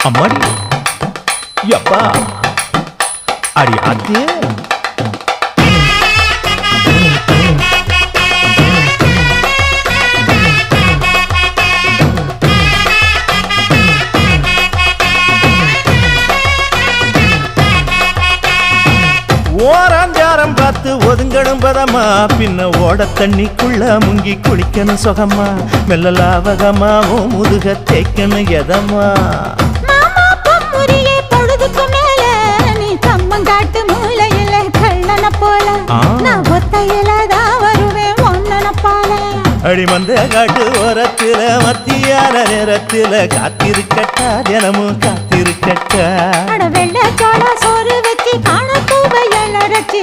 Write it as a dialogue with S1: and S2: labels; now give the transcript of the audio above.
S1: அம்மாடி எப்பா அடி ஆத்தே ஓராஞ்சாரம் பார்த்து ஒதுங்கணும் பதமா பின்ன ஓட தண்ணிக்குள்ள முங்கி குளிக்கணும் சுகமா மெல்ல லாவகமாவும் முதுக தேய்க்கணும் எதமா
S2: பொழுதுக்கு மேல நீ கம்மங்காட்டு மூலையில கள்ளன போல நான் ஒத்தையிலதான் வருவேன் ஒன்னன போல
S1: அடிமந்த காட்டு ஓரத்துல மத்தியான நேரத்துல காத்திருக்கட்டா தினமும் காத்திருக்கட்டா
S2: வெள்ள சோள சோறு வச்சு காண பூவையல் அரைச்சி